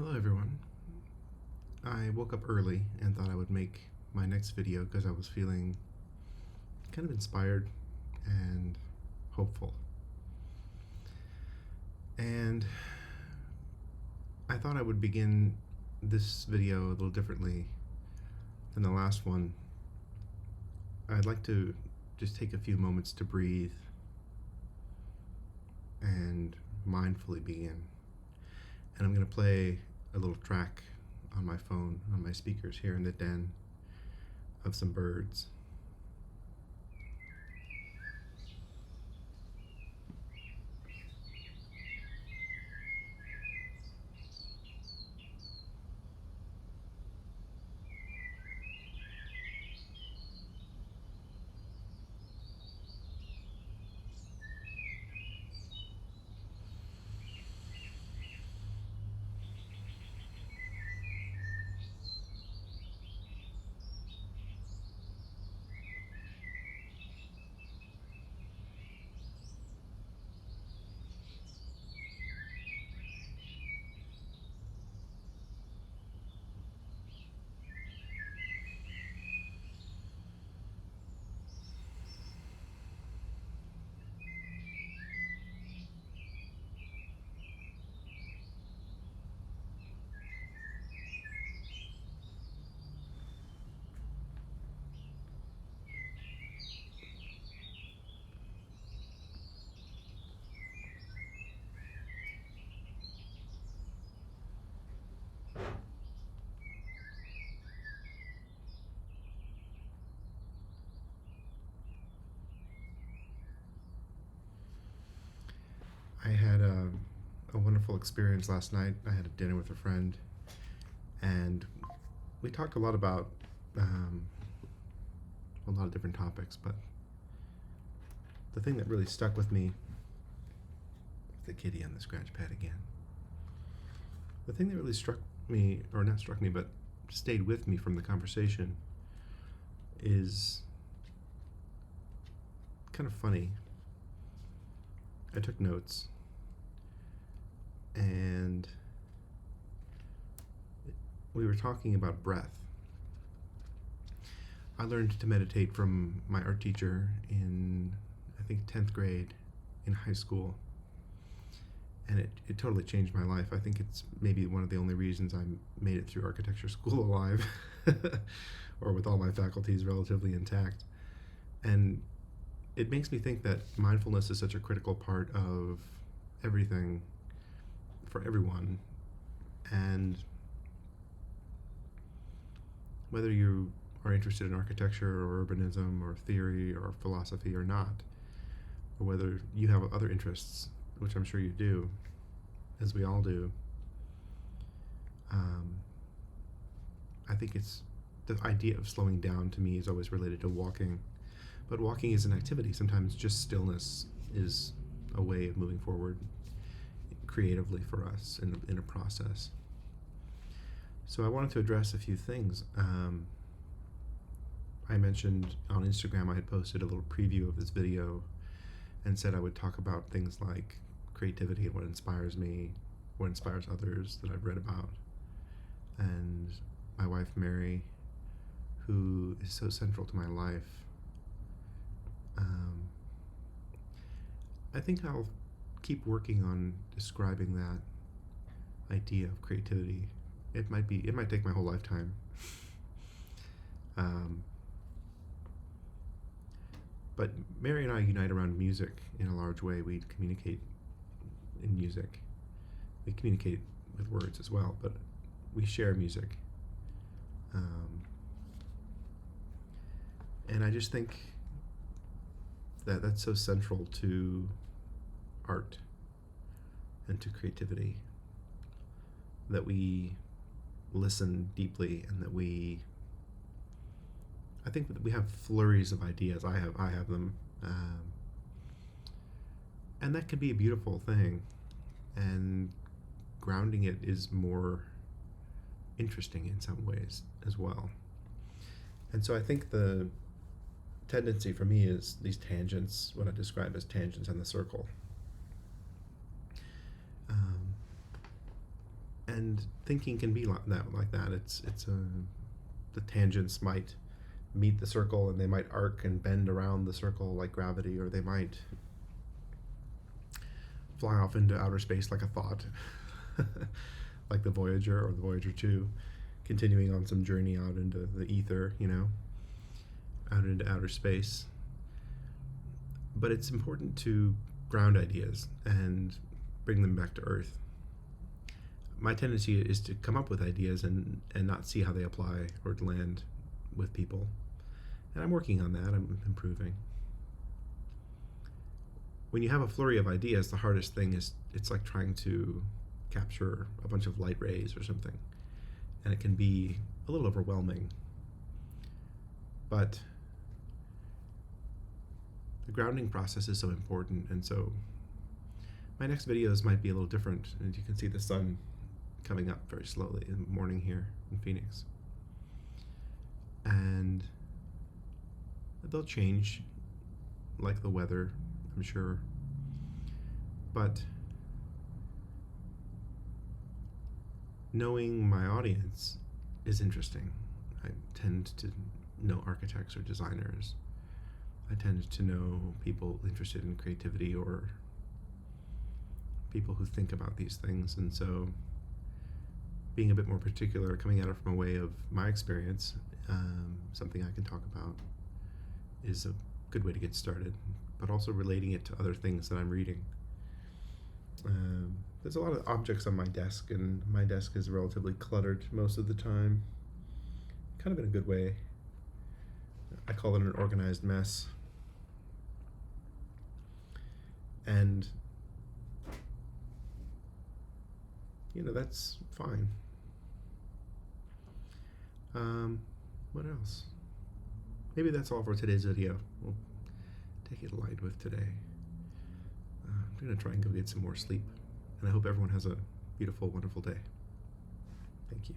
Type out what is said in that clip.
Hello everyone. I woke up early and thought I would make my next video because I was feeling kind of inspired and hopeful. And I thought I would begin this video a little differently than the last one. I'd like to just take a few moments to breathe and mindfully begin. And I'm going to play a little track on my phone, on my speakers here in the den, of some birds. I had a wonderful experience last night. I had a dinner with a friend, and we talked a lot about a lot of different topics, but the thing that really stuck with me, the kitty on the scratch pad again. The thing that really struck me, or not struck me, but stayed with me from the conversation is kind of funny. I took notes, and we were talking about breath. I learned to meditate from my art teacher in, I think, 10th grade in high school, and it totally changed my life. I think it's maybe one of the only reasons I made it through architecture school alive, or with all my faculties relatively intact. And it makes me think that mindfulness is such a critical part of everything for everyone. And whether you are interested in architecture or urbanism or theory or philosophy or not, or whether you have other interests, which I'm sure you do, as we all do, I think it's the idea of slowing down to me is always related to walking. But walking is an activity. Sometimes just stillness is a way of moving forward creatively for us in a process. So I wanted to address a few things. I mentioned on Instagram I had posted a little preview of this video and said I would talk about things like creativity and what inspires me, what inspires others that I've read about, and my wife Mary, who is so central to my life. I think I'll keep working on describing that idea of creativity. It might take my whole lifetime. But Mary and I unite around music in a large way. We communicate in music. We communicate with words as well, but we share music. And I just think that that's so central to art and to creativity, that we listen deeply and that I think that we have flurries of ideas. I have them, and that can be a beautiful thing, and grounding it is more interesting in some ways as well. And so I think the tendency for me is these tangents, what I describe as tangents on the circle. And thinking can be like that. The tangents might meet the circle, and they might arc and bend around the circle like gravity, or they might fly off into outer space like a thought, like the Voyager or the Voyager 2, continuing on some journey out into the ether, out into outer space. But it's important to ground ideas and bring them back to Earth. My tendency is to come up with ideas and not see how they apply or land with people. And I'm working on that. I'm improving. When you have a flurry of ideas, the hardest thing is it's like trying to capture a bunch of light rays or something. And it can be a little overwhelming. But the grounding process is so important, and so my next videos might be a little different. As you can see, the sun coming up very slowly in the morning here in Phoenix. And they'll change, like the weather, I'm sure. But knowing my audience is interesting. I tend to know architects or designers. I tend to know people interested in creativity or people who think about these things. And so being a bit more particular, coming at it from a way of my experience, something I can talk about, is a good way to get started, but also relating it to other things that I'm reading. There's a lot of objects on my desk, and my desk is relatively cluttered most of the time, kind of in a good way. I call it an organized mess. And, that's fine. What else? Maybe that's all for today's video. We'll take it light with today. I'm going to try and go get some more sleep. And I hope everyone has a beautiful, wonderful day. Thank you.